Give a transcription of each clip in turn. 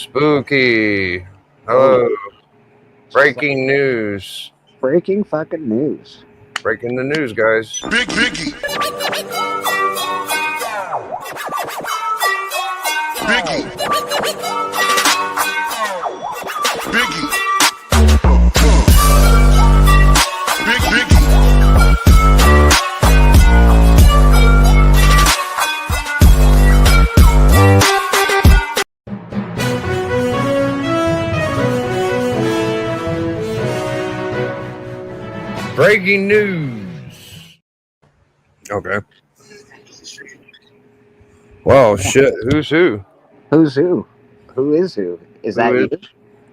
Spooky. Oh, Hello. Breaking news. breaking fucking news. Breaking the news, guys. Big Biggie. Biggie. Biggie. Big Biggie. Breaking news. Okay. Well, shit. Who's who? Who's who? Who is who? Is Who that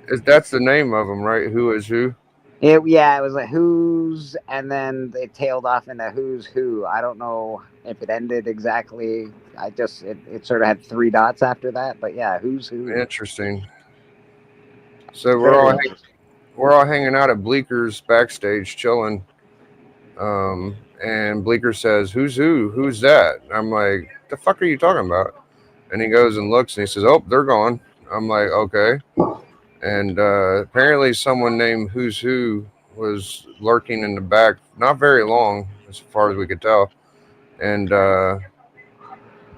you? That's the name of them, right? Who is who? Yeah, it was like who's, and then it tailed off into who's who. I don't know if it ended exactly. It sort of had three dots after that, but yeah, who's who? Interesting. So Very interesting. we're all hanging out at Bleeker's backstage, chilling. And Bleeker says, "Who's who? Who's that?" I'm like, "The fuck are you talking about?" And he goes and looks, and he says, "Oh, they're gone." I'm like, "Okay." And apparently, someone named Who's Who was lurking in the back, not very long, as far as we could tell, and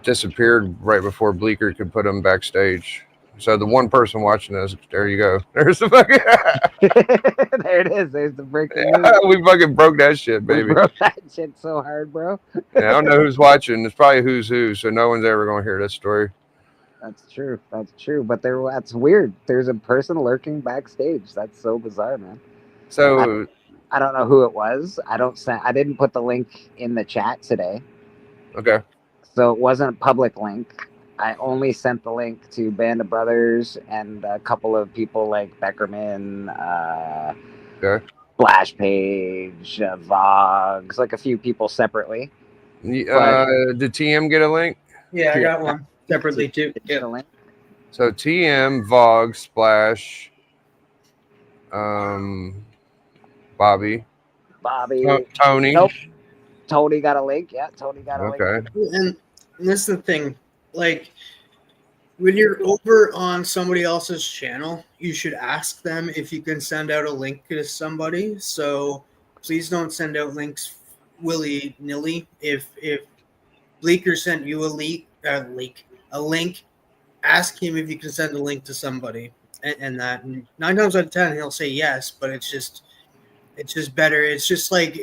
disappeared right before Bleeker could put him backstage. So the one person watching this, there you go. There's the fucking. There it is. There's the breaking Yeah, news. we fucking broke that shit, We baby. broke that shit so hard, bro. Yeah, I don't know who's watching. It's probably Who's Who, so no one's ever gonna hear this story. That's true. That's true. But that's weird. There's a person lurking backstage. That's so bizarre, man. So I don't know who it was. I didn't put the link in the chat today, okay, so it wasn't a public link. I only sent the link to Band of Brothers and a couple of people like Beckerman, okay. Splash Page, Vogs, like a few people separately. Did TM get a link? Yeah, I got one separately too. Did you get a link? So TM, Vogue, Splash, Bobby, Bobby. Tony. Nope. Tony got a link. Yeah, Tony got a link. Okay. And this is the thing, like when you're over on somebody else's channel, you should ask them if you can send out a link to somebody. So please don't send out links willy nilly. If Bleeker sent you a link, ask him if you can send a link to somebody, and that 9 times out of 10 he'll say yes. But it's just better. It's just like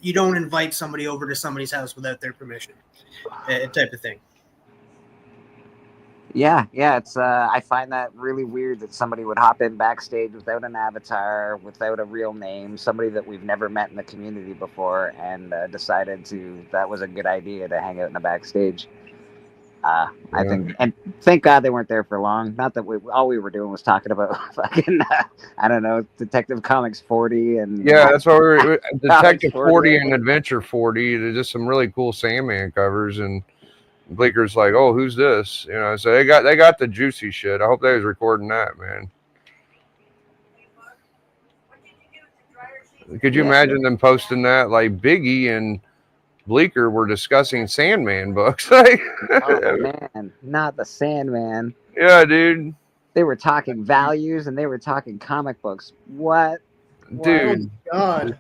you don't invite somebody over to somebody's house without their permission, type of thing. Yeah. It's I find that really weird that somebody would hop in backstage without an avatar, without a real name, somebody that we've never met in the community before, and decided that was a good idea to hang out in the backstage. I think, and thank God they weren't there for long. Not that all we were doing was talking about fucking, I don't know, Detective Comics 40 and Yeah, that's what we're Detective 40 40 and Adventure 40. There's just some really cool Sandman covers, and Bleeker's like, "Oh, who's this?" You know, so they got the juicy shit. I hope they was recording that, man. Could you imagine them posting that? Like Biggie and Bleeker were discussing Sandman books. Like, oh man, not the Sandman. yeah, dude. They were talking values and they were talking comic books. What? Dude. Oh God.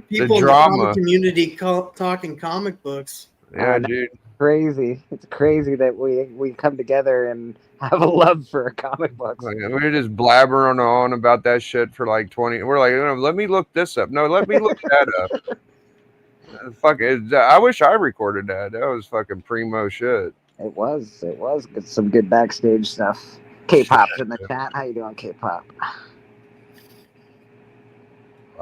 People in the drama. comic community talking comic books. Yeah, dude. Crazy. It's crazy that we come together and have a love for comic books. Like, we were just blabbering on about that shit for like 20. We're like, "No, let me look this up. No, let me look that up." Fuck it. I wish I recorded that. That was fucking primo shit. It was some good backstage stuff. K-pop's in the chat. How you doing, K-pop?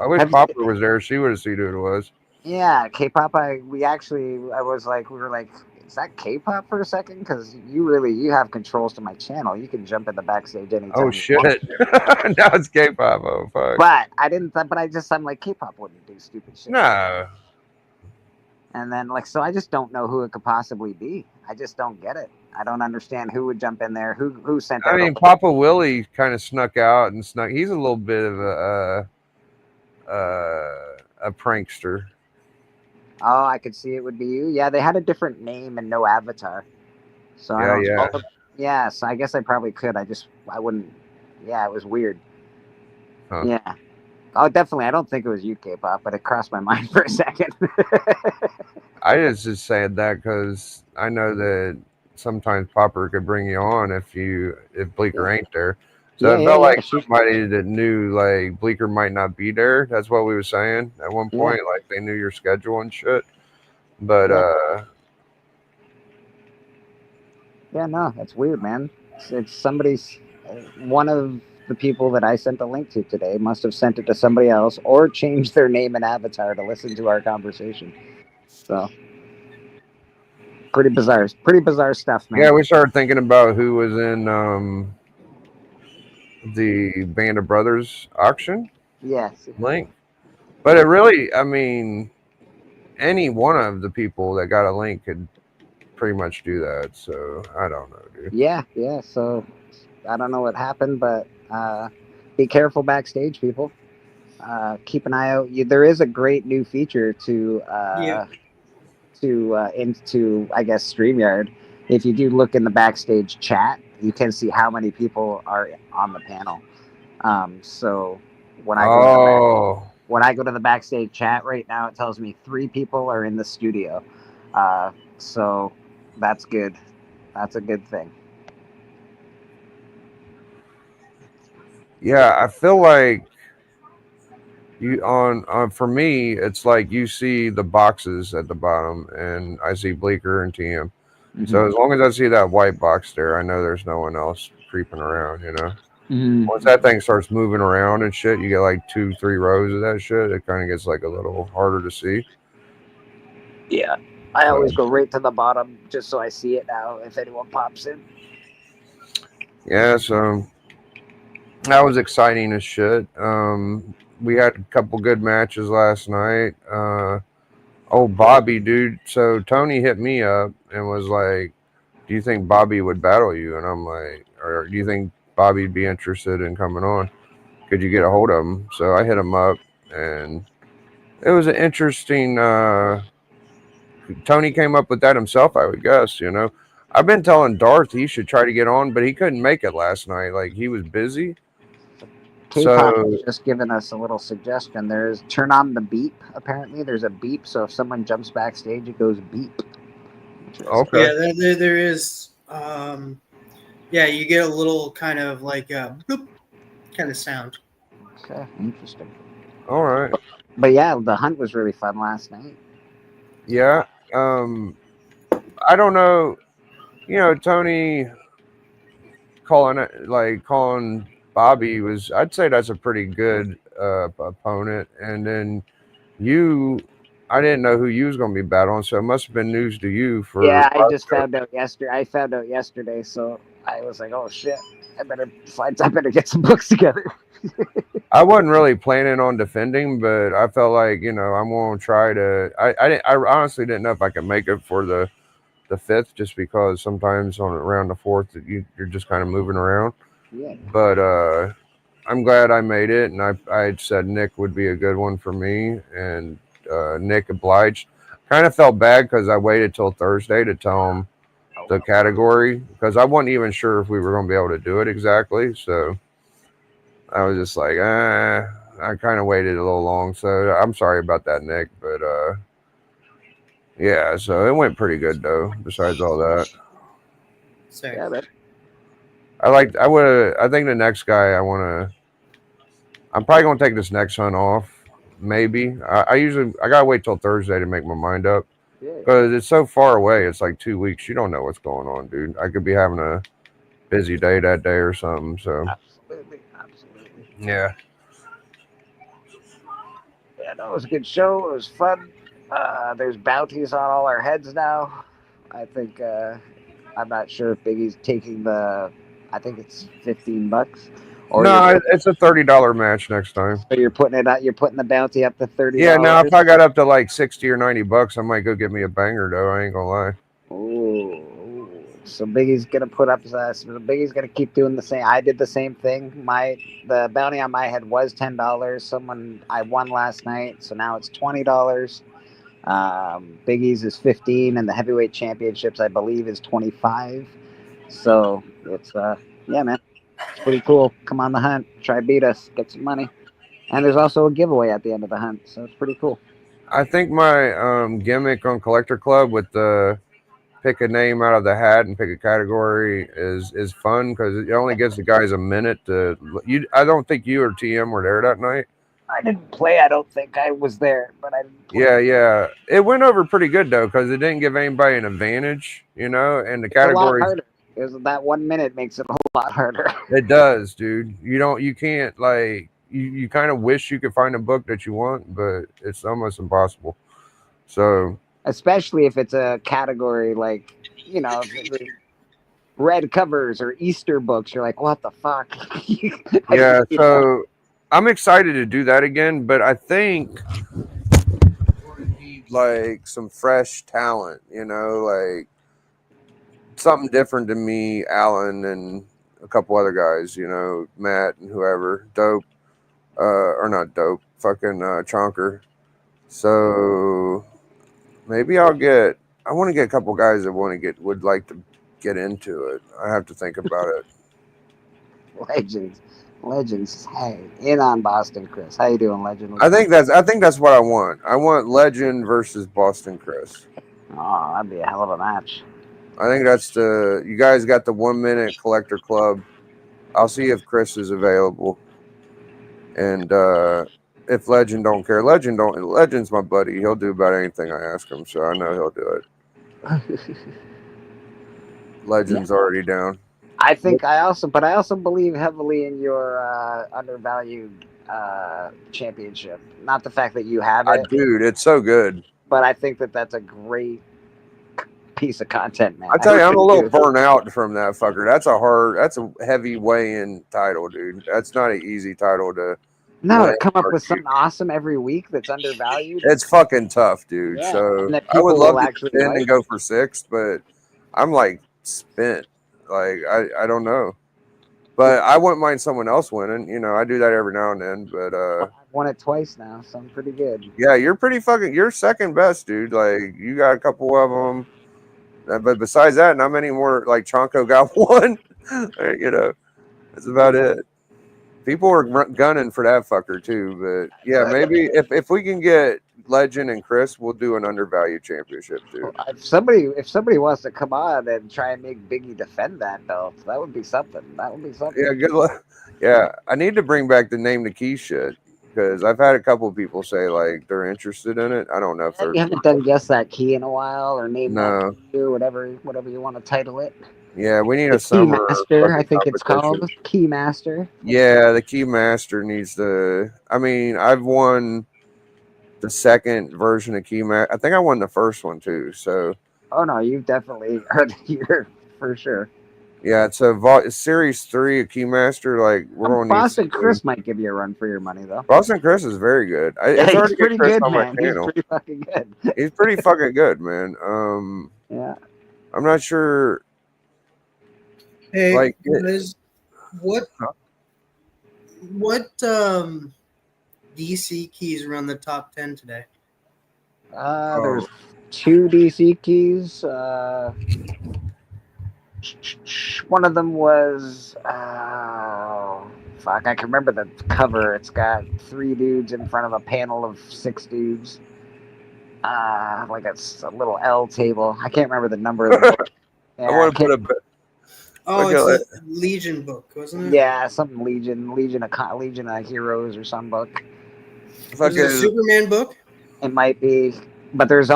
I wish Popper was there. She would have seen who it was. Yeah, K-pop. We were like, is that K-pop for a second? Because you have controls to my channel. You can jump in the backstage anytime. Oh shit! Now it's K-pop. Oh fuck! But I'm like, K-pop wouldn't do stupid shit. No. And then so I just don't know who it could possibly be. I just don't get it. I don't understand who would jump in there. Who sent that? I mean, Papa Willie kind of snuck out and snuck. He's a little bit of a prankster. Oh, I could see it would be you. Yeah, they had a different name and no avatar. So Yeah. Yeah, so I guess I probably could. I wouldn't. Yeah, it was weird. Huh. Yeah. Oh, definitely. I don't think it was UK pop, but it crossed my mind for a second. I just said that because I know that sometimes Popper could bring you on if Bleecker ain't there. So Yeah, it yeah, felt yeah. like somebody that knew like Bleecker might not be there. That's what we were saying at one Yeah. point. Like they knew your schedule and shit. But Yeah. Yeah, no, that's weird, man. It's somebody's. One of the people that I sent the link to today must have sent it to somebody else or changed their name and avatar to listen to our conversation. So pretty bizarre. Pretty bizarre stuff, man. yeah, we started thinking about who was in the Band of Brothers auction Yes. link. But it really, I mean, any one of the people that got a link could pretty much do that. So I don't know, dude. Yeah, yeah. So I don't know what happened, but be careful backstage, people. Keep an eye out. There is a great new feature Yeah. into I guess StreamYard. If you do look in the backstage chat, you can see how many people are on the panel. So when I go to Oh, when I go to the backstage chat right now, it tells me 3 people are in the studio. So that's good. That's a good thing. yeah. I feel like you on for me, it's like you see the boxes at the bottom, and I see Bleecker and TM. So as long as I see that white box there, I know there's no one else creeping around. You know, Mhm. once that thing starts moving around and shit, you get like 2, 3 rows of that shit. It kind of gets like a little harder to see. Yeah. I So always go right to the bottom just so I see it now if anyone pops in. yeah, so that was exciting as shit. We had a couple good matches last night. Oh, Bobby, dude. So Tony hit me up and was like, "Do you think Bobby would battle you?" And I'm like, "Or do you think Bobby'd be interested in coming on? Could you get a hold of him?" So I hit him up, and it was an interesting. Tony came up with that himself, I would guess. You know, I've been telling Darth he should try to get on, but he couldn't make it last night. Like he was busy. K-pop So has just given us a little suggestion. There's turn on the beep. Apparently, there's a beep. So if someone jumps backstage, it goes beep. Interesting. okay. Yeah, there is. Yeah, you get a little kind of like a bloop kind of sound. Okay, interesting. All right. But yeah, the hunt was really fun last night. Yeah. I don't know. You know, Tony calling Bobby was. I'd say that's a pretty good opponent. And then you, I didn't know who you was going to be battling, so it must have been news to you for. Yeah, I just found out yesterday. I found out yesterday, so I was like, "Oh shit! I better get some books together." I wasn't really planning on defending, but I felt like I'm going to try to. I honestly didn't know if I could make it for the fifth, just because sometimes on around the fourth you're just kind of moving around. Yeah. But I'm glad I made it, and I said Nick would be a good one for me, and Nick obliged. Kind of felt bad because I waited till Thursday to tell him the category because I wasn't even sure if we were going to be able to do it exactly. So I was just like, I kind of waited a little long. So I'm sorry about that, Nick. But yeah, so it went pretty good though. Besides all that, Sorry. Yeah, I think the next guy I'm probably gonna take this next hunt off. Maybe I gotta wait till Thursday to make my mind up yeah. because it's so far away. It's like 2 weeks. You don't know what's going on, dude. I could be having a busy day that day or something. So Absolutely, absolutely. yeah, Yeah, no, it was a good show. It was fun. There's bounties on all our heads now. I think I'm not sure if Biggie's taking the. I think it's $15, or no, it's a $30 match next time. you're putting it out. You're putting the bounty up to $30. Yeah, now if I got up to like 60 or $90, I might go get me a banger though. I ain't gonna lie. Ooh, so Biggie's gonna put up. So Biggie's gonna keep doing the same. I did the same thing. The bounty on my head was $10. I won last night, so now it's $20. Biggie's is 15, and the heavyweight championships I believe is 25. So it's yeah, man, it's pretty cool. Come on the hunt, try beat us, get some money, and there's also a giveaway at the end of the hunt, so it's pretty cool. I think my gimmick on Collector Club with the pick a name out of the hat and pick a category is fun because it only gives the guys a minute to. You, I don't think you or TM were there that night. I didn't play. I don't think I was there, but I didn't play. Yeah. It went over pretty good though because it didn't give anybody an advantage, you know. And the It's a lot categories, harder. That 1 minute makes it a whole lot harder. it does, dude. You can't like you kind of wish you could find a book that you want, but it's almost impossible. So Especially if it's a category like, you know, red covers or Easter books. You're like, what the fuck? yeah, so I'm excited to do that again, but I think we need like some fresh talent, you know, like something different than me, Alan, and a couple other guys, you know, Matt and whoever, dope, or not dope, fucking Chonker. So maybe I want to get a couple guys that would like to get into it. I have to think about it. Legends. Hey, in on Boston, Chris. How you doing, Legend? I think that's what I want. I want Legend versus Boston Chris. Oh, that'd be a hell of a match. I think that's you guys got the 1 minute Collector Club. I'll see if Chris is available. And if Legend don't care, Legend's my buddy. He'll do about anything I ask him, so I know he'll do it. Legend's already down. I think I also believe heavily in your undervalued championship. Not the fact that you have it, Dude, it's so good. but I think that's a great piece of content, man. I tell you, I'm a little burnt out from that fucker. That's a heavy weigh-in title, dude. That's not an easy title to. No, to come up with something awesome every week that's undervalued. It's fucking tough, dude. Yeah, so that I would people love will to actually spin like. and go for 6, but I'm like spent. Like I don't know. But I wouldn't mind someone else winning. You know, I do that every now and then. But I've won it twice now, so I'm pretty good. yeah, you're second best, dude. Like you got a couple of them. But besides that, not many more. Like Chonko got one. You know, that's about it. People are gunning for that fucker too. But yeah, maybe if we can get Legend and Chris, we'll do an undervalued championship too. If somebody wants to come on and try and make Biggie defend that belt, that would be something. Yeah, good luck. Yeah, I need to bring back the name the key shit because I've had a couple of people say like they're interested in it. I don't know if You haven't done Guess That Key in a while, or Name No. That Key, or whatever you want to title it. Yeah, we need The a summer Keymaster, I think it's competition. called Keymaster. Yeah, the Keymaster needs to. I mean, I've won the second version of Keymaster. I think I won the first one too. So Oh no, you've definitely heard here for sure. yeah, it's series 3 of Keymaster. Like we're going. Boston Chris might give you a run for your money though. Boston Chris is very good. Yeah, it's hard he's to pretty get Chris good, on my man. He's channel. pretty fucking good. He's pretty fucking good, man. Yeah. I'm not sure. Hey, Like, guys, what DC keys are on the top 10 today? There's 2 DC keys. One of them was fuck, I can remember the cover. It's got 3 dudes in front of a panel of 6 dudes. Like it's a little L table. I can't remember the number of the book. Yeah, I want to put a. Oh, Okay, it's a Legion book, wasn't it? yeah, something Legion of Heroes or some book. Was it a Superman book? It might be, but there was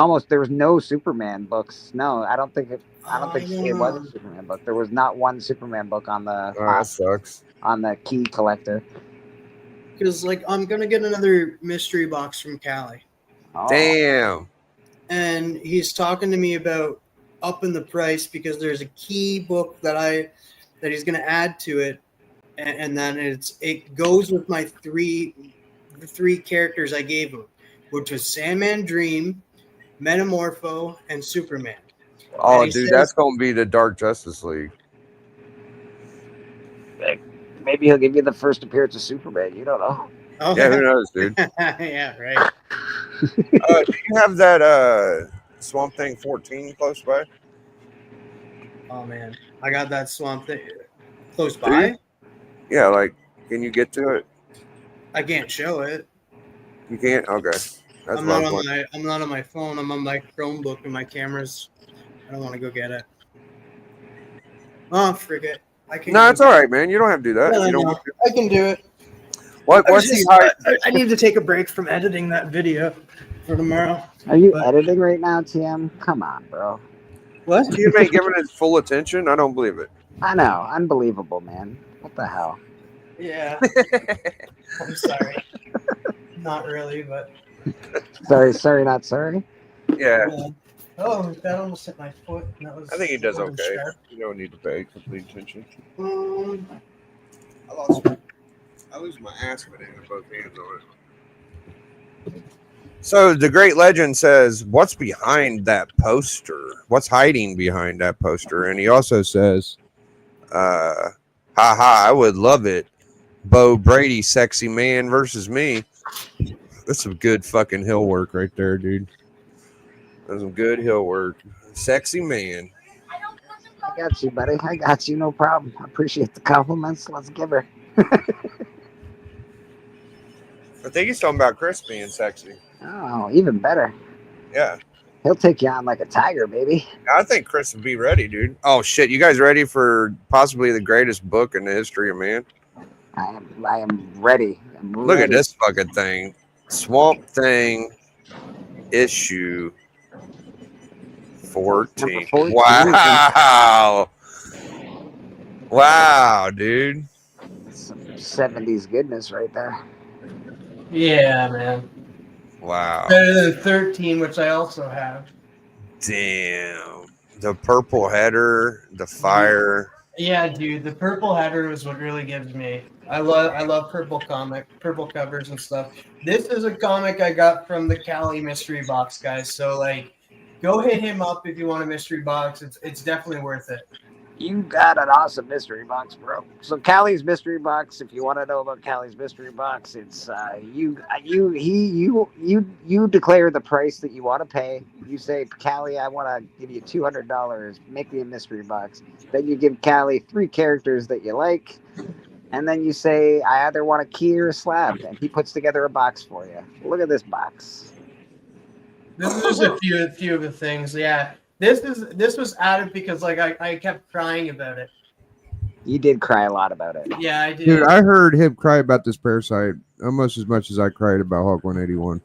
no Superman books. No, I don't think it was a Superman book. There was not one Superman book on the that sucks. on the key collector. Because like I'm gonna get another mystery box from Callie. Oh. Damn. And he's talking to me about upping the price because there's a key book that he's going to add to it, and then it goes with my the 3 characters I gave him, which was Sandman Dream, Metamorpho, and Superman. Oh, and dude, that's gonna be the Dark Justice League. Maybe he'll give you the first appearance of Superman. You don't know. Oh, Yeah, who knows, dude? Yeah, right. Do you have that Swamp Thing 14 close by? Oh man, I got that Swamp Thing close Do you? by. Yeah, like, can you get to it? I can't show it. You can't? Okay. That's I'm what I not was on wondering. my I'm not on my phone. I'm on my Chromebook and my cameras. I don't want to go get it. Oh, frick it. I can No, go. it's all right, man. You don't have to do that. No, if you don't no, want to. I can do it. What's he hiding? I need to take a break from editing that video for tomorrow. Are you But- editing right now, TM? Come on, bro. What? You ain't giving it full attention? I don't believe it. I know, unbelievable, man. What the hell? Yeah. I'm sorry. Not really, but Sorry, not sorry. Yeah, oh, that almost hit my foot. That was, I think he does that wasn't okay. sharp. You don't need to pay complete attention. I lose my ass when I have both hands on it. So the great legend says, "What's behind that poster? What's hiding behind that poster?" And he also says, "Ha ha! I would love it. Bo Brady, sexy man versus me. That's some good fucking hill work right there, dude. That's some good hill work. Sexy man." I got you, buddy. I got you. No problem. I appreciate the compliments. Let's give her. I think he's talking about Chris being sexy. Oh, even better. Yeah. He'll take you on like a tiger, baby. I think Chris would be ready, dude. Oh shit, you guys ready for possibly the greatest book in the history of man? I am ready. I'm Look at ready. this fucking thing. Swamp Thing issue 14. Number 14. Wow. Wow, dude. Some 70s goodness right there. Yeah, man. Wow. Better than 13, which I also have. Damn. The purple header, the fire. Yeah, dude, the purple header is what really gives me. I love purple covers and stuff. This is a comic I got from the Cali mystery box, guys. So like, go hit him up if you want a mystery box. It's definitely worth it. You got an awesome mystery box, bro. So Callie's mystery box. If you want to know about Callie's mystery box, it's you declare the price that you want to pay. You say, Callie, I want to give you $200. Make me a mystery box. Then you give Callie 3 characters that you like, and then you say, I either want a key or a slab, and he puts together a box for you. Look at this box. This is just a few of the things. Yeah, this was added because like I kept crying about it. You did cry a lot about it. Yeah, I did. Dude, I heard him cry about this Parasite almost as much as I cried about Hulk 181.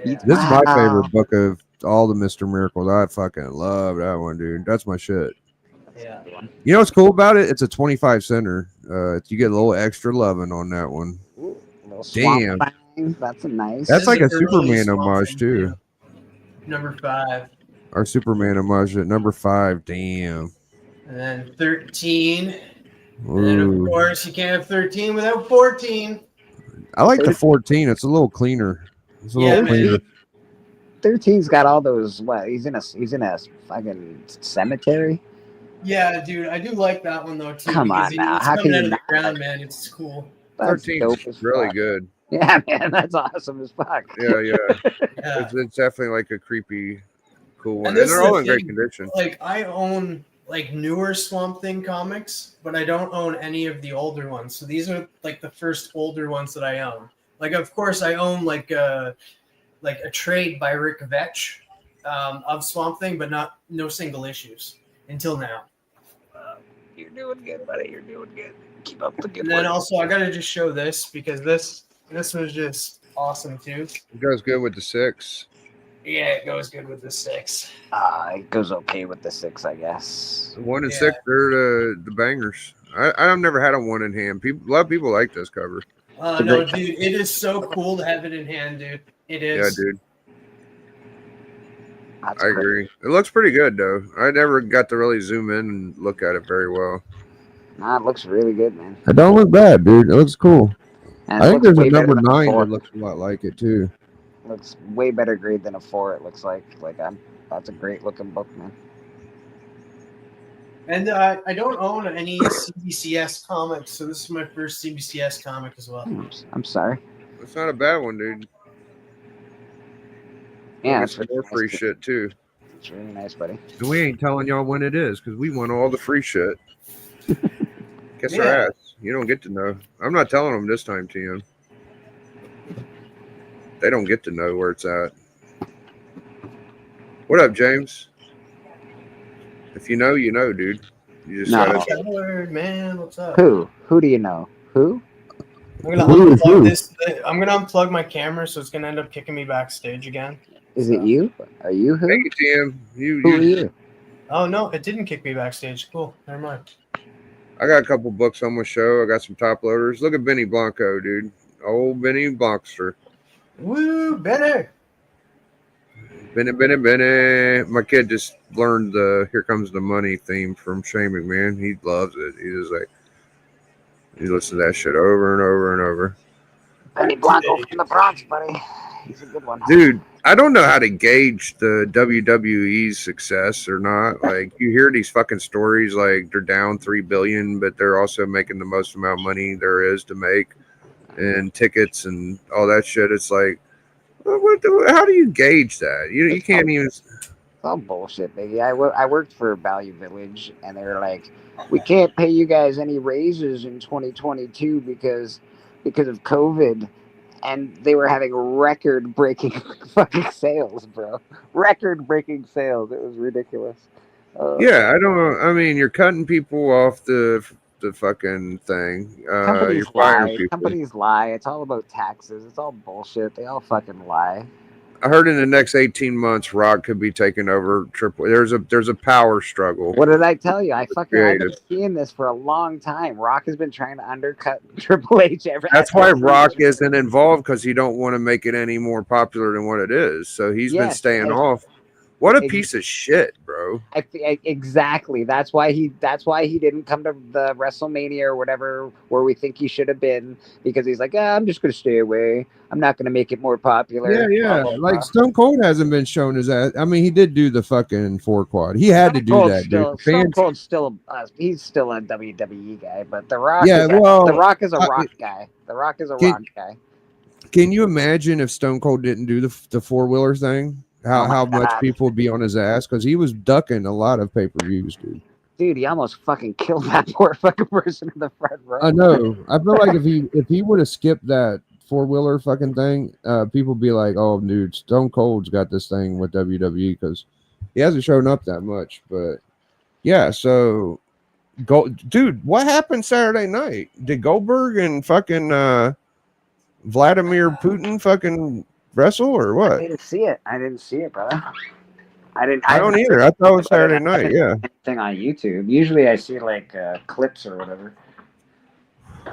Yeah. This is my Wow. favorite book of all the Mr. Miracles. I fucking love that one, dude. That's my shit. Yeah. You know what's cool about it? It's a 25 center. You get a little extra loving on that one. Little swamp Damn. thing. That's a nice. That's This like is a early Superman Swamp homage Thing, too. Number 5. Our Superman homage at number 5. Damn. And then 13. And then, of Ooh. course, you can't have 13 without 14. I like the 14. It's a little cleaner. It's a Yeah, little man. cleaner. 13's got all those. What? He's in a fucking cemetery. Yeah, dude, I do like that one, though, too. Come because on now. It's How coming can out you of the not ground, like- man. It's cool. That's 13 dope is as really fuck. good. Yeah, man, that's awesome as fuck. Yeah, yeah. Yeah. It's definitely like a creepy, cool one. And And this they're is all the in great thing. condition. Like, I own, like, newer Swamp Thing comics, but I don't own any of the older ones. So these are, like, the first older ones that I own. Like, of course, I own, like a trade by Rick Vetch of Swamp Thing, but no single issues until now. You're doing good, buddy. You're doing good. Keep up the good And then work. also, I gotta just show this because this was just awesome too. It goes good with the 6. Yeah, it goes good with the 6. It goes okay with the 6, I guess. 1 and Yeah. 6, they're the bangers. I've never had a 1 in hand. A lot of people like this cover. No, dude, it is so cool to have it in hand, dude. It is. Yeah, dude. That's I great. agree. It looks pretty good though. I never got to really zoom in and look at it very well. Nah, it looks really good, man. It don't look bad, dude. It looks cool. And I it think looks there's a way better number than 9 4. that looks a lot like it too. Looks way better grade than a 4. It looks like that's a great looking book, man. And I don't own any CBCS comics, so this is my first CBCS comic as well. I'm sorry. It's not a bad one, dude. Yeah, It's it's more really free nice. shit too. It's really nice, buddy. And we ain't telling y'all when it is because we want all the free shit. Kiss Yeah. our ass. You don't get to know. I'm not telling them this time, TM. They don't get to know where it's at. What up, James? If you know, you know, dude. You just No. gotta. Word, man. What's up? Who? Who do you know? Who? I'm gonna Who is unplug who? this. I'm gonna unplug my camera, so it's gonna end up kicking me backstage again. Is it you? Are you who? Thank you, TM. Who are you? Oh no, it didn't kick me backstage. Cool. Never mind. I got a couple books on my show. I got some top loaders. Look at Benny Blanco, dude. Old Benny Blockster. Woo, Benny. Benny. My kid just learned the "Here Comes the Money" theme from Shane McMahon. He loves it. He just like he listens to that shit over and over and over. Benny Blanco from the Bronx, buddy. He's a good one. Dude, I don't know how to gauge the WWE's success or not. Like you hear these fucking stories like they're down $3 billion, but they're also making the most amount of money there is to make, and tickets and all that shit. It's like, how do you gauge that? You can't even. It's all bullshit, baby. I worked for Value Village, and they were like, "We can't pay you guys any raises in 2022 because of COVID." And they were having record-breaking fucking sales, bro. Record-breaking sales. It was ridiculous. Yeah, I don't. I mean, you're cutting people off the fucking thing. Companies You're firing lie. people. Companies lie. It's all about taxes. It's all bullshit. They all fucking lie. I heard in the next 18 months, Rock could be taking over Triple. There's a power struggle. What did I tell you? I've been Creative. seeing this for a long time. Rock has been trying to undercut Triple H. That's why Rock isn't involved because he don't want to make it any more popular than what it is. So he's been staying off. What a piece of shit, bro. Exactly. That's why he didn't come to the WrestleMania or whatever where we think he should have been, because he's like, I'm just gonna stay away. I'm not gonna make it more popular. Yeah. Like Stone Cold hasn't been shown his ass. I mean, he did do the fucking 4-quad. He had to do that, dude. Stone Cold's still he's still a WWE guy, but The Rock The Rock is a rock guy. The Rock is a rock guy. Can you imagine if Stone Cold didn't do the 4-wheeler thing? How much people would be on his ass, because he was ducking a lot of pay-per-views, dude. Dude, he almost fucking killed that poor fucking person in the front row. I know. I feel like if he would have skipped that 4-wheeler fucking thing, people would be like, "Oh, dude, Stone Cold's got this thing with WWE," because he hasn't shown up that much. But yeah, so dude, what happened Saturday night? Did Goldberg and fucking Vladimir Putin fucking wrestle or what? I didn't see it, brother. I don't either. I thought it was Saturday night. Yeah. Thing on YouTube. Usually I see like clips or whatever.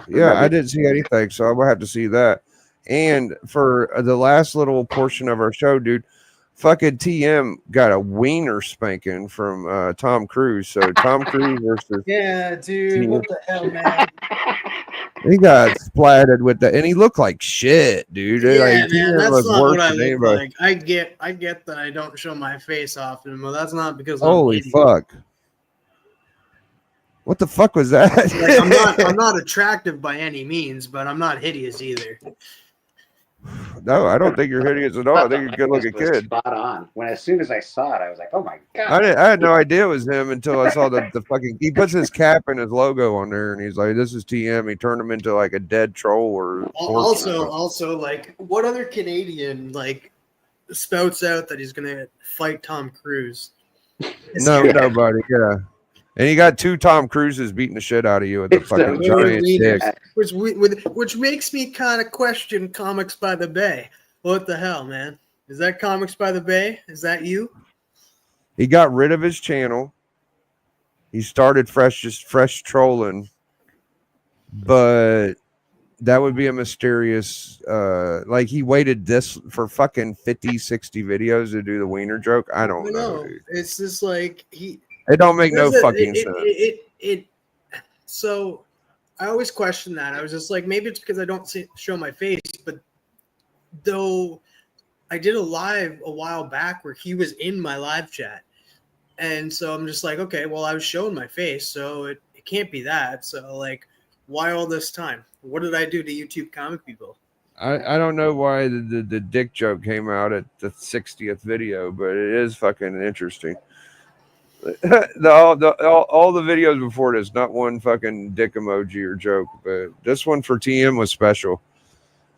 Yeah, I didn't see anything, so I'm gonna have to see that. And for the last little portion of our show, dude, fucking TM got a wiener spanking from Tom Cruise. So Tom Cruise versus dude, what the hell, man? He got splatted with that, and he looked like shit, dude. Yeah, like, man, that's not what I look like. I get that I don't show my face often, but that's not because holy fuck. What the fuck was that? Like, I'm not attractive by any means, but I'm not hideous either. No, I don't think you're hideous at all. I think you're a good-looking kid. Spot on. As soon as I saw it, I was like, "Oh my god!" I had no idea it was him until I saw the fucking. He puts his cap and his logo on there, and he's like, "This is TM." He turned him into like a dead troll or. Also, like, what other Canadian like spouts out that he's gonna fight Tom Cruise? Nobody. Yeah. And you got 2 Tom Cruises beating the shit out of you with the fucking giant dick. Which makes me kind of question Comics by the Bay. What the hell, man? Is that Comics by the Bay? Is that you? He got rid of his channel. He started fresh trolling. But that would be a mysterious, like he waited this for fucking 50, 60 videos to do the wiener joke. I don't know. Dude. It's just like it don't make no fucking sense. So I always question that. I was just like, maybe it's because I don't show my face, but though I did a live a while back where he was in my live chat. And so I'm just like, okay, well, I was showing my face, so it can't be that. So like, why all this time? What did I do to YouTube comic people? I don't know why the dick joke came out at the 60th video, but it is fucking interesting. All the videos before this, not one fucking dick emoji or joke, but this one for TM was special.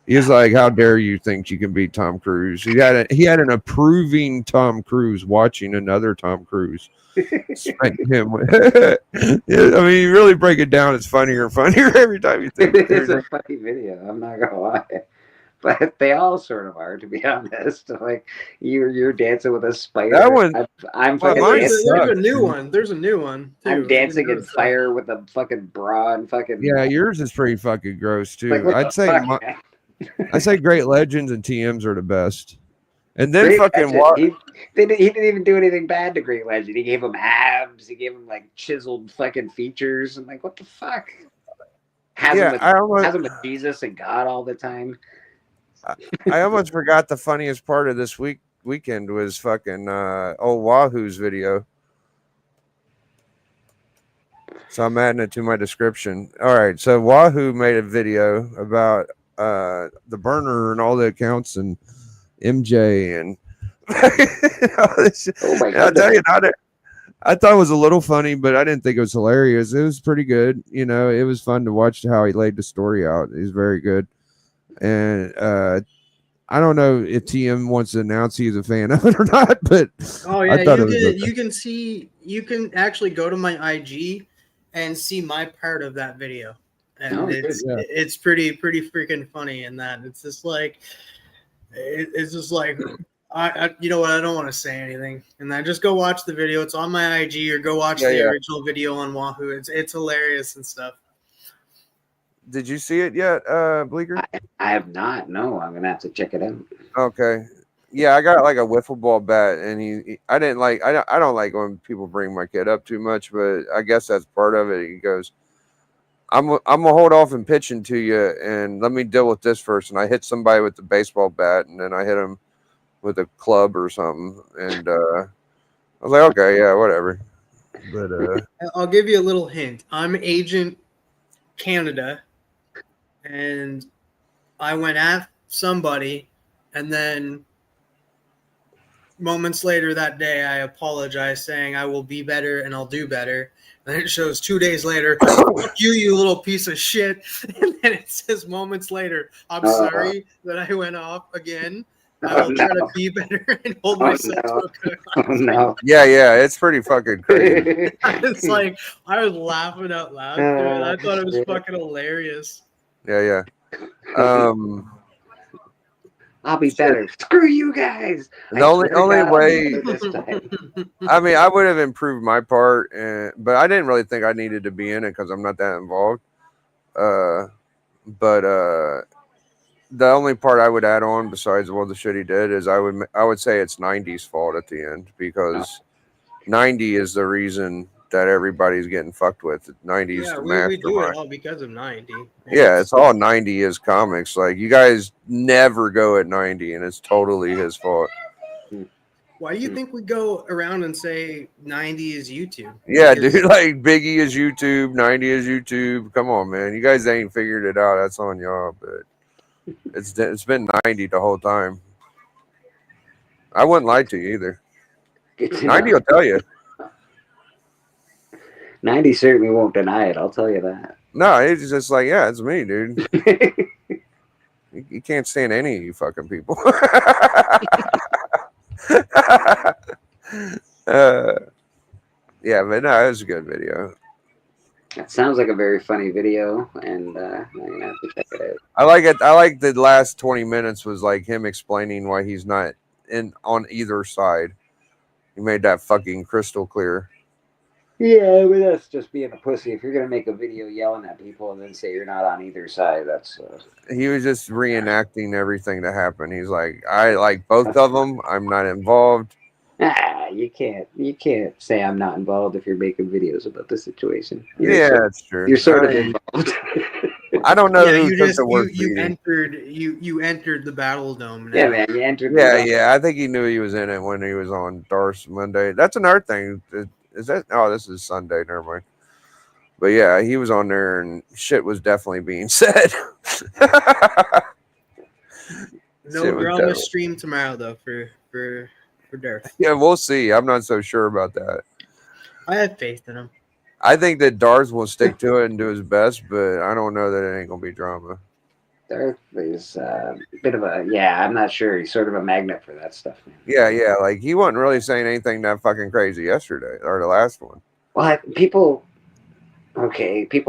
He was like, "How dare you think you can beat Tom Cruise?" He had an approving Tom Cruise watching another Tom Cruise spank him. Yeah, I mean, you really break it down, it's funnier and funnier every time you think. It is a funny video. I'm not gonna lie, but they all sort of are, to be honest. Like you're dancing with a spider. That one, I'm well, fucking mine There's dancing. a sucks. new one. There's a new one too. I'm I dancing didn't in notice that. fire with a fucking bra and fucking. Yeah, yours is pretty fucking gross Like too. what I'd the say fuck, man? I say Great Legends and TMs are the best. And then Great fucking Legend. He didn't even do anything bad to Great Legend. He gave him abs. He gave him like chiseled fucking features. I'm like, what the fuck? Has him with Jesus and God all the time. I almost forgot the funniest part of this weekend was fucking old Wahoo's video. So I'm adding it to my description. All right, so Wahoo made a video about the burner and all the accounts and MJ and all this shit. Oh my And I'll god! tell you, I thought it was a little funny, but I didn't think it was hilarious. It was pretty good. You know, it was fun to watch how he laid the story out. He's very good. And I don't know if TM wants to announce he's a fan of it or not, but Oh I yeah, thought it was you can actually go to my IG and see my part of that video, and Oh, it's pretty freaking funny. In that it's just like it's just like I you know what, I don't want to say anything, and then just go watch the video. It's on my IG, or go watch the original video on Wahoo. It's hilarious and stuff. Did you see it yet, Bleeker? I have not. No, I'm gonna have to check it out. Okay. Yeah, I got like a wiffle ball bat, and I didn't like. I don't like when people bring my kid up too much, but I guess that's part of it. He goes, I'm gonna hold off and pitching to you, and let me deal with this first. And I hit somebody with the baseball bat, and then I hit him with a club or something, and I was like, okay, yeah, whatever. But I'll give you a little hint. I'm Agent Canada, and I went at somebody, and then moments later that day, I apologized, saying I will be better and I'll do better. And then it shows 2 days later, fuck you, you little piece of shit. And then it says moments later, I'm sorry that I went off again. I will try to be better and hold myself to a good no. yeah, it's pretty fucking crazy. It's like I was laughing out loud. Dude. I thought it was fucking hilarious. Yeah. I'll be better. Screw you guys. The only way. I mean, I would have improved my part, but I didn't really think I needed to be in it because I'm not that involved. But the only part I would add on, besides all the shit he did, is I would say it's 90's fault at the end, because 90 is the reason that everybody's getting fucked with. 90's Yeah, the we do it mastermind. all because of 90. Yeah, it's all 90 is comics. Like, you guys never go at 90, and it's totally his fault. Why do you think we go around and say 90 is YouTube? Yeah, Because- dude, like Biggie is YouTube, 90 is YouTube. Come on, man. You guys ain't figured it out. That's on y'all, but it's been 90 the whole time. I wouldn't lie to you either. 90 will tell you. 90 certainly won't deny it. I'll tell you that. No, it's just like, yeah, it's me, dude. You can't stand any of you fucking people. Yeah, but no, it was a good video. That sounds like a very funny video, and I'm gonna have to check it out. I like it. I like the last 20 minutes was like him explaining why he's not in on either side. He made that fucking crystal clear. Yeah, but that's just being a pussy. If you're gonna make a video yelling at people and then say you're not on either side, that's. He was just reenacting everything that happened. He's like, I like both of them. I'm not involved. You can't say I'm not involved if you're making videos about the situation. That's true. You're sort of involved. I don't know. Yeah, who took the word you beating. entered the battle dome. Now. Yeah, man, you entered. Yeah. I think he knew he was in it when he was on Darce Monday. That's another thing. Is that? Oh, this is Sunday. Never mind. But yeah, he was on there, and shit was definitely being said. No Shit was drama dope. stream tomorrow though for Darth. Yeah, we'll see. I'm not so sure about that. I have faith in him. I think that Darth will stick to it and do his best, but I don't know that it ain't gonna be drama. Darth is a bit of a I'm not sure. He's sort of a magnet for that stuff, man. Yeah. Like he wasn't really saying anything that fucking crazy yesterday or the last one. Well, people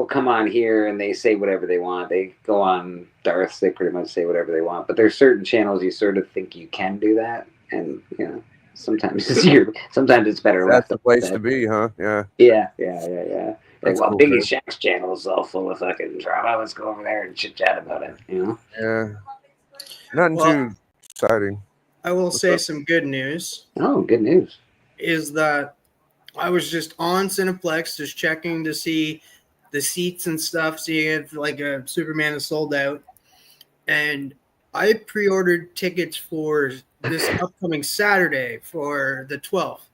come on here and they say whatever they want. They go on Darth's, they pretty much say whatever they want. But there's certain channels you sort of think you can do that, and sometimes it's better That's left. the place to be, huh? Yeah. Yeah. Like, That's well, cool, Biggie man. Shaq's channel is all full of fucking drama. Let's go over there and chit chat about it. Yeah. Nothing too exciting. I will say some good news Oh, good news. is that I was just on Cineplex, just checking to see the seats and stuff, seeing if like a Superman is sold out, and I pre-ordered tickets for this upcoming Saturday for the 12th,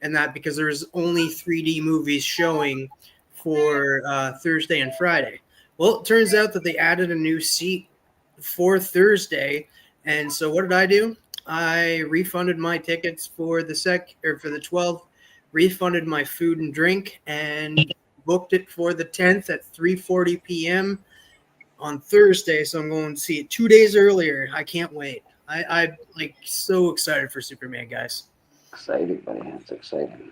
and that because there was only 3D movies showing for Thursday and Friday. Well, it turns out that they added a new seat for Thursday, and so what did I do? I refunded my tickets for the 12th, refunded my food and drink, and booked it for the 10th at 3:40 p.m. on Thursday. So I'm going to see it 2 days earlier. I can't wait. I'm like so excited for Superman, guys. Exciting, buddy. That's exciting.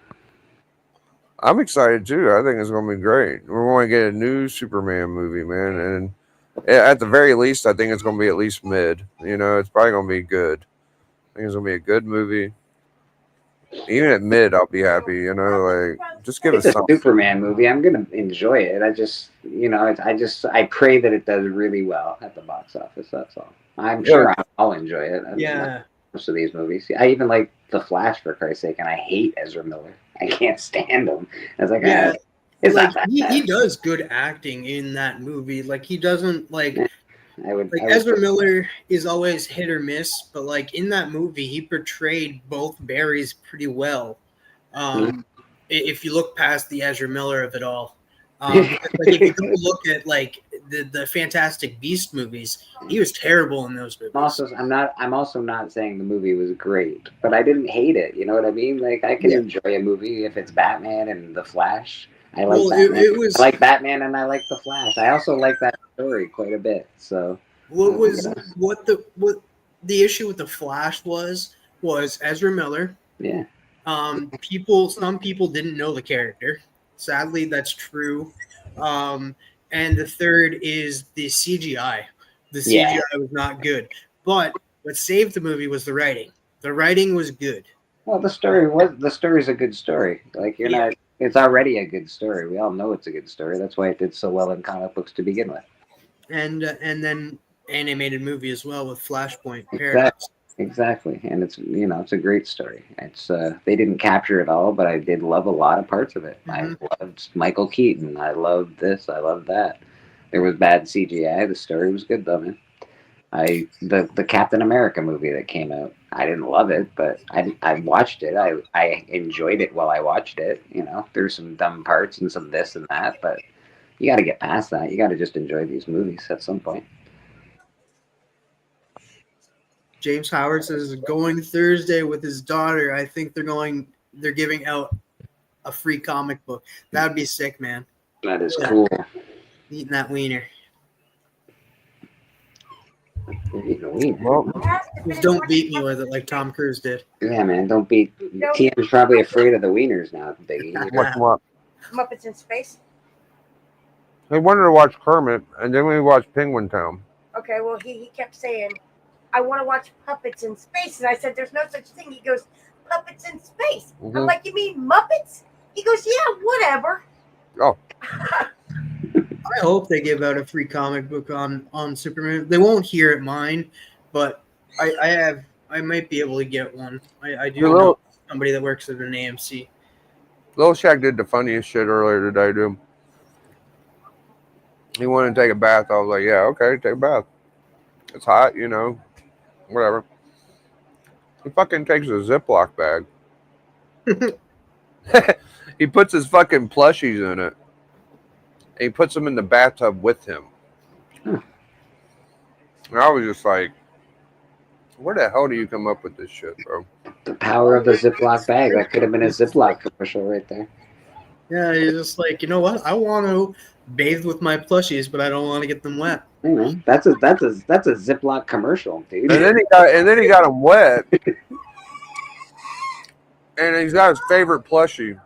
I'm excited too. I think it's gonna be great. We're going to get a new Superman movie, man, and at the very least, I think it's gonna be at least mid. It's probably gonna be good. I think it's gonna be a good movie. Even at mid, I'll be happy. Like just give us It's a something. Superman movie. I'm gonna enjoy it. I pray that it does really well at the box office. That's all. I'm sure I'll enjoy it. Yeah. Most of these movies. I even like The Flash, for Christ's sake, and I hate Ezra Miller. I can't stand him. I was like, Yeah. it's Like not that he bad. does good acting in that movie. Like he doesn't like I would Ezra Miller is always hit or miss, but like in that movie, he portrayed both Barrys pretty well. If you look past the Ezra Miller of it all, because, like if you go look at like the Fantastic Beast movies, he was terrible in those movies. I'm also not saying the movie was great, but I didn't hate it. You know what I mean? Like I can enjoy a movie if it's Batman and The Flash. I like Batman. I like Batman and I like The Flash. I also like that story quite a bit. So what the issue with The Flash was Ezra Miller. Yeah. Some people didn't know the character. Sadly, that's true. And the third is the CGI. The CGI was not good. But what saved the movie was the writing. The writing was good. Well, the story's a good story. Like it's already a good story. We all know it's a good story. That's why it did so well in comic books to begin with. And then animated movie as well with Flashpoint Paradox. Exactly. And it's a great story. It's they didn't capture it all, but I did love a lot of parts of it. Mm-hmm. I loved Michael Keaton. I loved this. I loved that. There was bad CGI. The story was good though, man. The Captain America movie that came out, I didn't love it, but I watched it. I enjoyed it while I watched it. There's some dumb parts and some this and that, but you got to get past that. You got to just enjoy these movies at some point. James Howard says going Thursday with his daughter. I think they're giving out a free comic book. That would be sick, man. That is cool. Eating that wiener. Well, just don't beat me with it like Tom Cruise did. Yeah, man, don't beat. TM's probably afraid of the wieners now, Biggie. What? Muppets in Space. We wanted to watch Kermit, and then we watched Penguin Town. Okay, well, he kept saying, I want to watch Puppets in Space. And I said, there's no such thing. He goes, Puppets in Space. Mm-hmm. I'm like, you mean Muppets? He goes, yeah, whatever. Oh. I hope they give out a free comic book on Superman. They won't hear it mine, but I might be able to get one. I do know somebody that works at an AMC. Lil Shaq did the funniest shit earlier today, dude. He wanted to take a bath. I was like, yeah, okay, take a bath. It's hot, whatever. He fucking takes a Ziploc bag. He puts his fucking plushies in it. And he puts them in the bathtub with him. And I was just like, Where the hell do you come up with this shit, bro? The power of the Ziploc bag. That could have been a Ziploc commercial right there. Yeah, he's just like, you know what? I want to bathe with my plushies, but I don't want to get them wet. Hey man, that's a Ziploc commercial, dude. And then he got him wet, and he's got his favorite plushie.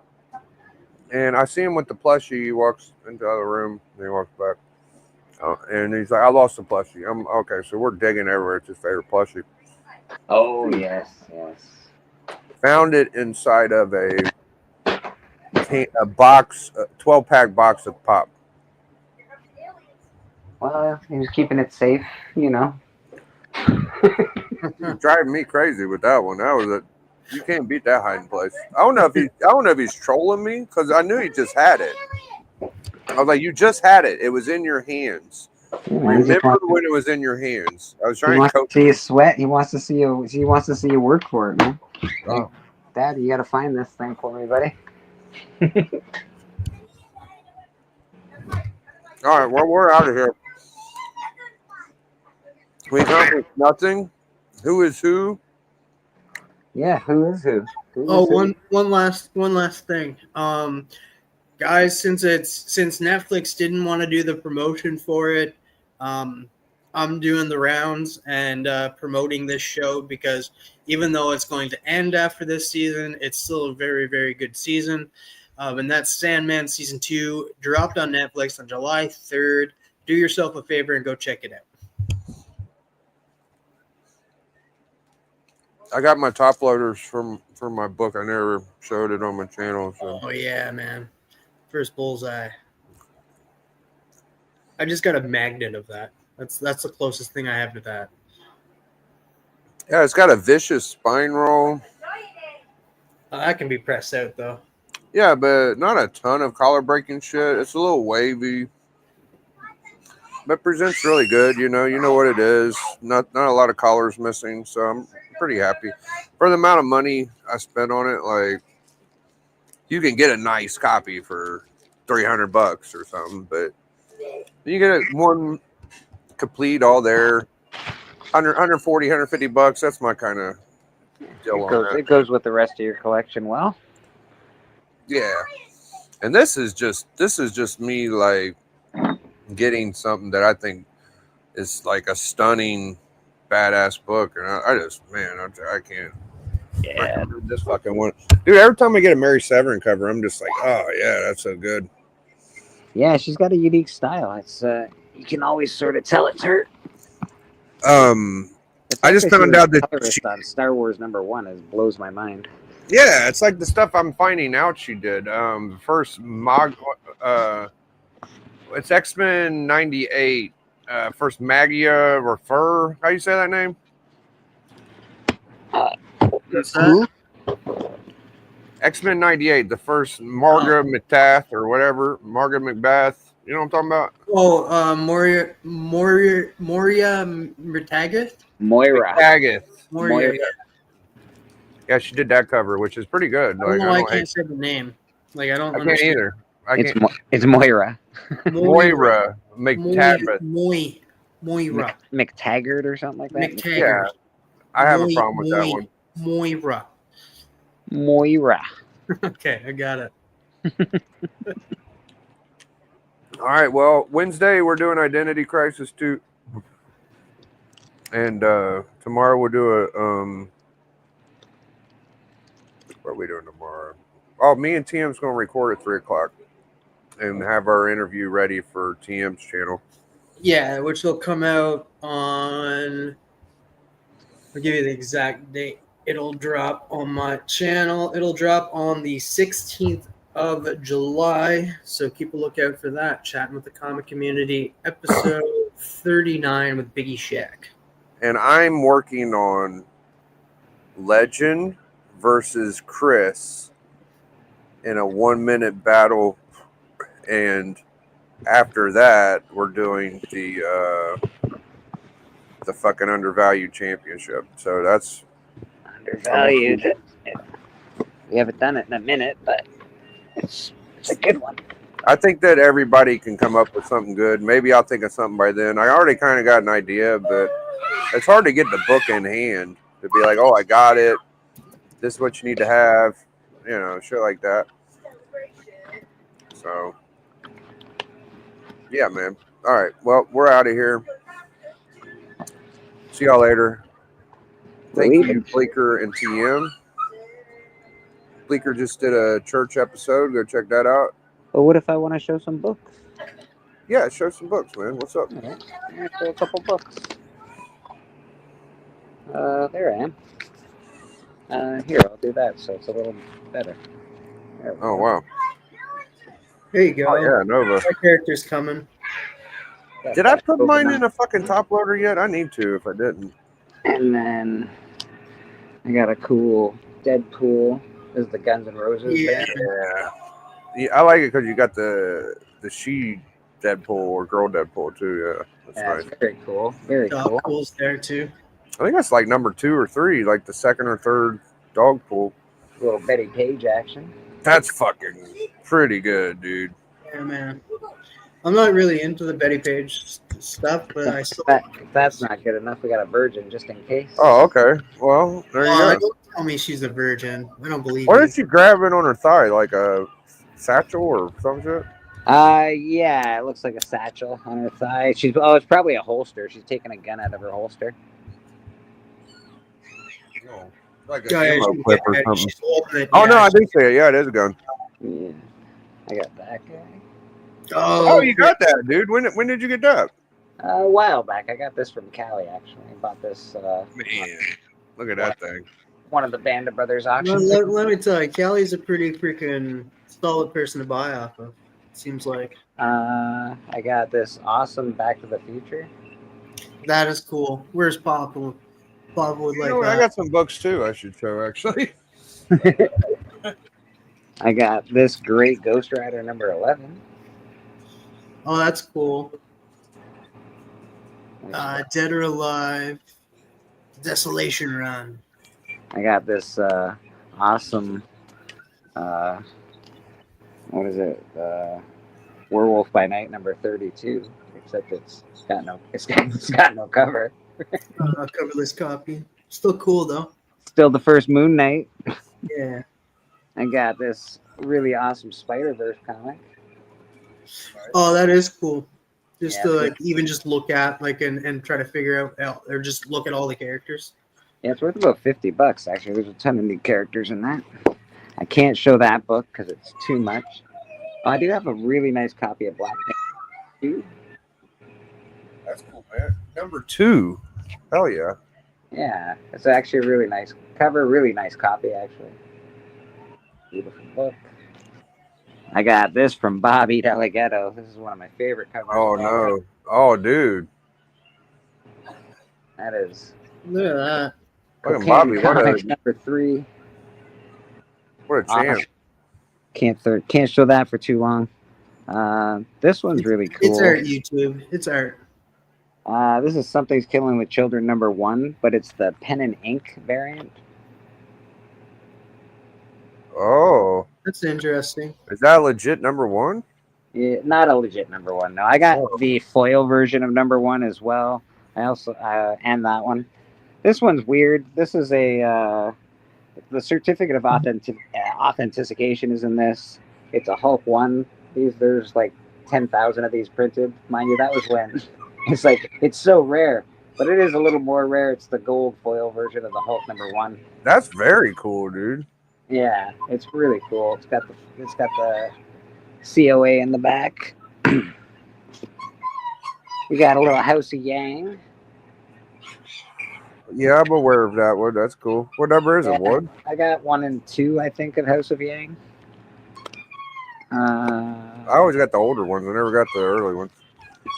And I see him with the plushie. He walks into the other room, and he walks back. And he's like, I lost the plushie. I'm okay, so we're digging everywhere. It's his favorite plushie. Oh yes, yes. Found it inside of a box, a 12-pack box of pop. Well, he was keeping it safe, you know. Driving me crazy with that one. That was a you can't beat that hiding place. I don't know if he's trolling me because I knew he just had it. I was like, you just had it. It was in your hands. Yeah, Remember when it was in your hands? I was he trying wants to to coach. see you sweat. He wants to see you. He wants to see you work for it, man. Oh. Dad, you got to find this thing for me, buddy. All right, well, we're out of here. We accomplished nothing. Who is who? Yeah, who is who? Oh, one last thing. Guys, since Netflix didn't want to do the promotion for it, I'm doing the rounds and promoting this show because even though it's going to end after this season, it's still a very, very good season. And that's Sandman Season 2, dropped on Netflix on July 3rd. Do yourself a favor and go check it out. I got my top loaders from my book. I never showed it on my channel. So. Oh, yeah, man. First bullseye. I just got a magnet of that. That's the closest thing I have to that. Yeah, it's got a vicious spine roll. That can be pressed out, though. Yeah, but not a ton of collar breaking shit. It's a little wavy, but presents really good. You know what it is. Not a lot of collars missing, so I'm pretty happy for the amount of money I spent on it. Like, you can get a nice copy for $300 or something, but you get it one complete all there, 140, $150. That's my kind of deal on that. It goes with the rest of your collection. Well, yeah, and this is just me like getting something that I think is like a stunning, badass book, and I can't. yeah, This fucking one, dude. Every time I get a Mary Severin cover, I'm just like, oh yeah, that's so good. yeah, she's got a unique style. It's you can always sort of tell it's her. I just found out that colorist on Star Wars #1 blows my mind. yeah, it's like the stuff I'm finding out she did. First it's X-Men 98. First Magia Refer. How you say that name? Who? X-Men 98. The first Marga Macbeth or whatever. Marga Macbeth. You know what I'm talking about? Oh, Moria Murtaggith? Moira. Moria. Yeah, she did that cover, which is pretty good. I don't know why I can't say the name. Like I don't. I can't either. It's Moira. Moira McTaggart. Moira. McTaggart or something like that. McTaggart. Yeah, I have a problem with that one. Moira. Okay, I got it. All right. Well, Wednesday we're doing Identity Crisis 2, and tomorrow we'll do a What are we doing tomorrow? Oh, me and TM's going to record at 3:00 and have our interview ready for TM's channel. Yeah, which will come out on. I'll give you the exact date. It'll drop on my channel. It'll drop on the 16th of July. So keep a lookout for that. Chatting with the comic community, episode 39 with Biggie Shack. And I'm working on Legend versus Chris in a 1-minute battle, and after that we're doing the fucking Undervalued Championship. So that's Undervalued. We haven't done it in a minute, but it's a good one. I think that everybody can come up with something good. Maybe I'll think of something by then. I already kind of got an idea, but it's hard to get the book in hand to be like, oh, I got it. This is what you need to have. Shit like that. So, yeah, man. All right. Well, we're out of here. See y'all later. Thank Believe you, it. Bleeker and TM. Bleeker just did a church episode. Go check that out. But what if I want to show some books? Yeah, show some books, man. What's up? All right. Yeah, show a couple books. There I am. Here, I'll do that so it's a little better. There we Oh, go. wow. There you go. Oh, yeah, Nova. My character's coming. Got Did I that put over mine now. in a fucking top loader yet? I need to if I didn't. And then I got a cool Deadpool. This is the Guns N' Roses Yeah. band. Yeah, I like it because you got the she Deadpool or girl Deadpool too. Yeah, that's Yeah, nice. it's very cool. Very Dog cool. Cool's there too. I think that's like number 2 or 3, like the second or third dog pool. A little Betty Page action. That's fucking pretty good, dude. Yeah, man. I'm not really into the Betty Page stuff, but I still. If that's not good enough, we got a virgin just in case. Oh, okay. Well, there you go. Don't tell me she's a virgin. I don't believe What you. is she grabbing on her thigh? Like a satchel or some shit? Yeah, it looks like a satchel on her thigh. It's probably a holster. She's taking a gun out of her holster. No, like a Yeah, ammo clip or something. she's holding it. Oh yeah. no, I did say it. Yeah, it is a gun. Yeah, I got that guy. Oh, you got that, dude. When did you get that? A while back, I got this from Cali. Actually, I bought this Man, look at that thing. one of the Band of Brothers Let, auctions. let me tell you, Callie's a pretty freaking solid person to buy off of. Seems like I got this awesome Back to the Future. that is cool. Where's Papa? Papa would like I that. got some books too. I should show actually. I got this great Ghost Rider number 11. Oh, that's cool. Dead or Alive, Desolation Run. I got this awesome, what is it? Werewolf by Night number 32. Except it's got no cover. Coverless copy. Still cool though. Still the first Moon Knight. Yeah. I got this really awesome Spider-Verse comic. Oh, that is cool. Just Yeah, to like even just look at like and try to figure out or just look at all the characters. Yeah, it's worth about $50 actually. There's a ton of new characters in that. I can't show that book because it's too much. Oh, I do have a really nice copy of Black Panther 2. That's cool, man. Number 2. Hell yeah. Yeah, it's actually a really nice cover, really nice copy actually. Beautiful book. I got this from Bobby Delegato. This is one of my favorite covers. Oh no. Oh dude. That is Look at that. Look at Cocaine Bobby. Comics number 3. What a champ. Can't show that for too long. This one's really cool. It's art, YouTube. It's art. This is Something's Killing with Children number 1, but it's the pen and ink variant. Oh. That's interesting. Is that legit number 1? Yeah, not a legit number 1. No, I got the foil version of number 1 as well. I also and that one. This one's weird. This is the certificate of authentication is in this. It's a Hulk 1. There's like 10,000 of these printed. Mind you, that was when it's so rare, but it is a little more rare. It's the gold foil version of the Hulk number 1. That's very cool, dude. Yeah, it's really cool. It's got the COA in the back. We got a little House of Yang. Yeah, I'm aware of that one. That's cool. What number is it? 1? I got 1 and 2, I think, of House of Yang. I always got the older ones. I never got the early ones.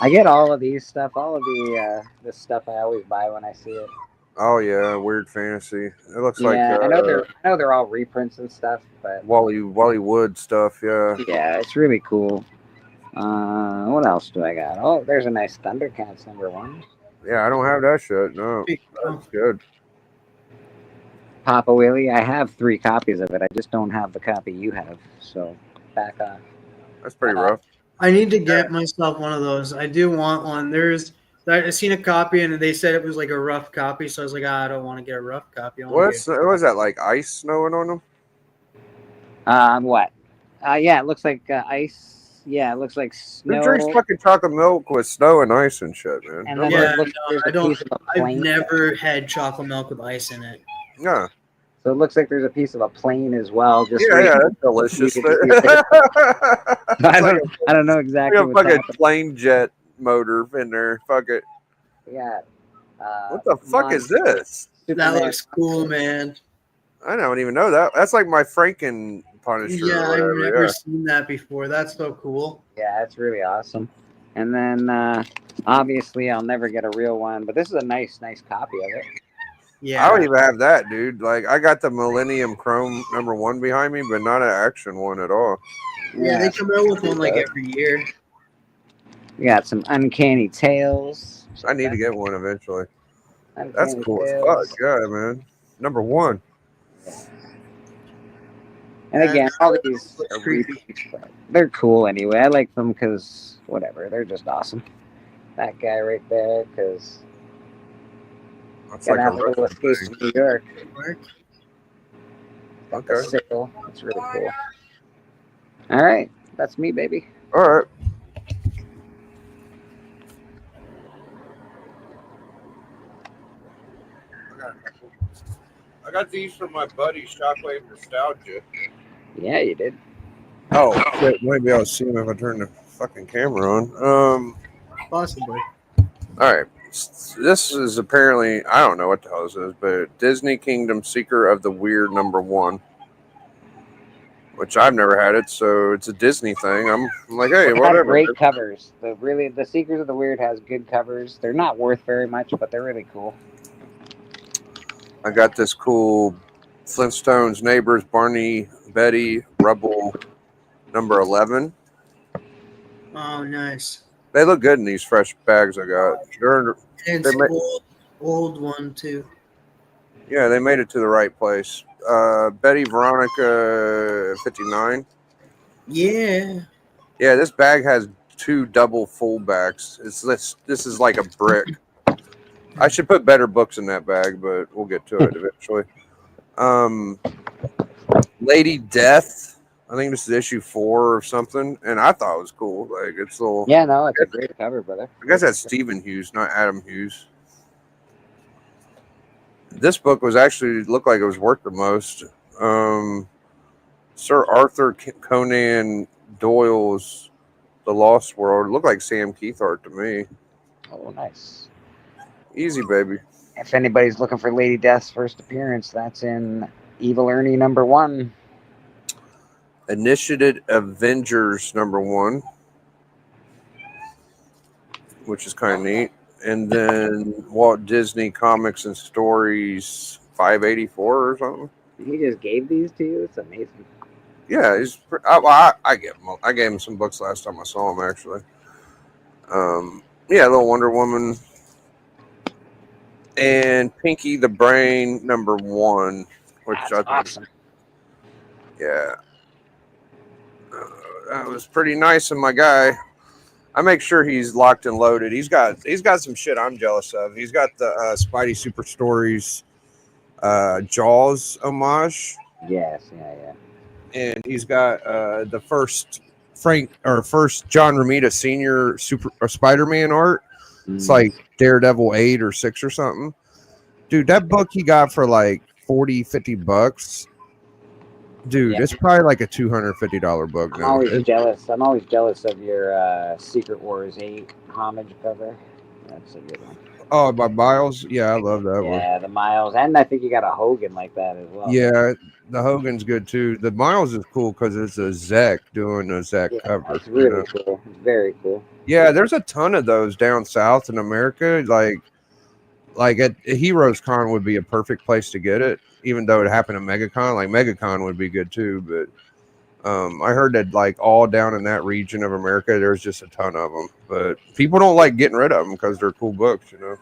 I get all of these stuff, all of the stuff I always buy when I see it. Oh yeah, Weird Fantasy. It looks like I know they're all reprints and stuff, but Wally Wood stuff. Yeah. yeah, it's really cool. What else do I got? Oh, there's a nice Thundercats number 1. Yeah, I don't have that shit. No, that's good. Papa Willie, I have 3 copies of it. I just don't have the copy you have, so back off. That's pretty rough. I need to get myself one of those. I do want one. I seen a copy and they said it was like a rough copy, so I was like, I don't want to get a rough copy. I want to get What was that, like ice snowing on them? What? Yeah, it looks like ice. Yeah, it looks like Who drinks snow. fucking chocolate milk with snow and ice and shit, man? And then Yeah, it looks no, like I there's a don't. piece of a I've plane. never had chocolate milk with ice in it. Yeah. So it looks like there's a piece of a plane as well. Just Yeah, right- that's delicious. You can see It's I don't know exactly like a what's fucking happening. plane jet motor in there. Fuck it. Yeah. What the fuck is this? That looks cool, man. I don't even know that. That's like my Franken Punisher Yeah, or I've whatever. never Yeah. seen that before. That's so cool. Yeah, it's really awesome. And then obviously I'll never get a real one, but this is a nice copy of it. Yeah. I don't even have that, dude. Like, I got the Millennium Chrome #1 behind me, but not an action one at all. Yeah, they come out with one like every year. We got some Uncanny Tales. I need to get one eventually. Uncanny That's cool as Tales. fuck. Yeah, man. #1. And again, all these are repeats, but they're cool anyway. I like them because whatever, they're just awesome. That guy right there, because That's got like that a little wrestling escape thing. from New York. Got the Okay. sickle. It's really cool. All right, that's me, baby. All right. I got these from my buddy Shockwave Nostalgia. Yeah, you did. Oh, shit. Maybe I'll see him if I turn the fucking camera on. Possibly. All right. This is apparently, I don't know what the hell this is, but Disney Kingdom Seeker of the Weird #1, which I've never had it, so it's a Disney thing. I'm like, hey, It has whatever. great covers. The Secrets of the Weird has good covers. They're not worth very much, but they're really cool. I got this cool Flintstones Neighbors, Barney, Betty, Rubble #11. Oh, nice. They look good in these fresh bags I got. And They it's ma- old one too. Yeah, they made it to the right place. Betty Veronica 59. Yeah. Yeah, this bag has 2 double full backs. This is like a brick. I should put better books in that bag, but we'll get to it eventually. Lady Death. I think this is issue 4 or something, and I thought it was cool. Like, it's a little. Yeah, no, it's a great cover, brother. I guess that's Stephen Hughes, not Adam Hughes. This book was actually looked like it was worth the most. Sir Arthur Conan Doyle's The Lost World. It looked like Sam Keith art to me. Oh, nice. Easy, baby. If anybody's looking for Lady Death's first appearance, that's in Evil Ernie #1. Initiated Avengers #1, which is kind of neat. And then Walt Disney Comics and Stories 584 or something. He just gave these to you? It's amazing. Yeah, I gave him some books last time I saw him, actually. Yeah, Little Wonder Woman. And Pinky the Brain #1, which That's I think, awesome. yeah. That was pretty nice of my guy. I make sure he's locked and loaded. He's got some shit I'm jealous of. He's got the Spidey Super Stories Jaws homage, Yes, yeah. and he's got the first John Romita Senior Spider-Man art. It's like Daredevil 8 or 6 or something. Dude, that book he got for like $40-$50. Dude, Yeah. it's probably like a $250 book I'm now. always jealous. I'm always jealous of your Secret Wars 8 homage cover. That's a good one. Oh, by Miles? Yeah, I love that one. Yeah, the Miles. And I think you got a Hogan like that as well. Yeah, the Hogan's good too. The Miles is cool because it's a Zek doing a Zek Yeah, cover. it's really cool. It's very cool. Yeah, there's a ton of those down south in America. Like at Heroes Con would be a perfect place to get it, even though it happened at MegaCon. Like MegaCon would be good too, but I heard that like all down in that region of America, there's just a ton of them. But people don't like getting rid of them because they're cool books, you know.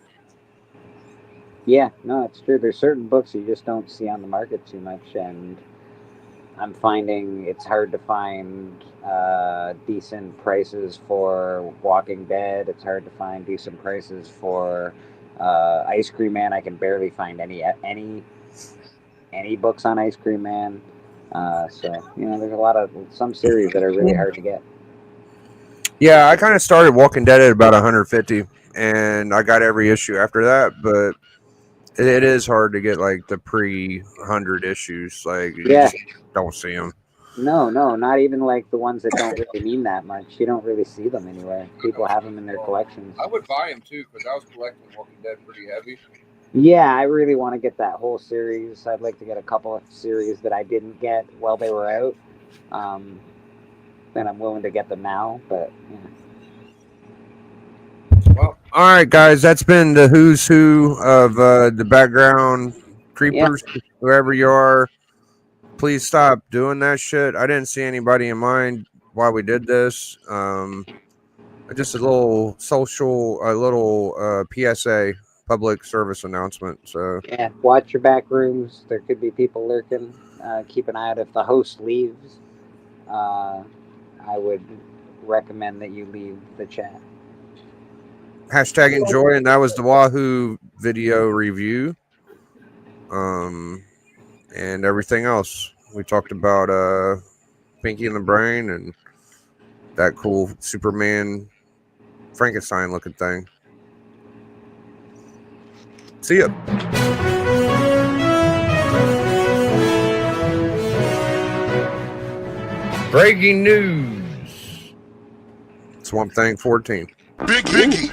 Yeah, no, it's true. There's certain books you just don't see on the market too much, and I'm finding it's hard to find decent prices for Walking Dead. It's hard to find decent prices for Ice Cream Man. I can barely find any books on Ice Cream Man. So there's a lot of some series that are really hard to get. Yeah, I kind of started Walking Dead at about 150, and I got every issue after that. But it is hard to get like the pre-100 issues. Like you Yeah. just don't see them. No, not even like the ones that don't really mean that much. You don't really see them anywhere. People have them in their collections. I would buy them too because I was collecting Walking Dead pretty heavy. Yeah, I really want to get that whole series. I'd like to get a couple of series that I didn't get while they were out. And I'm willing to get them now, but yeah. Well, all right, guys, that's been the who's who of the background creepers. Whoever you are, please stop doing that shit. I didn't see anybody in mind why we did this. Just a little PSA, public service announcement. So Yeah, watch your back rooms. There could be people lurking. Keep an eye out if the host leaves. I would recommend that you leave the chat. hashtag enjoy, and that was the Wahoo video review. And everything else we talked about, Pinky and the Brain, and that cool Superman Frankenstein looking thing. See ya. Breaking news. Swamp Thing 14. Biggie.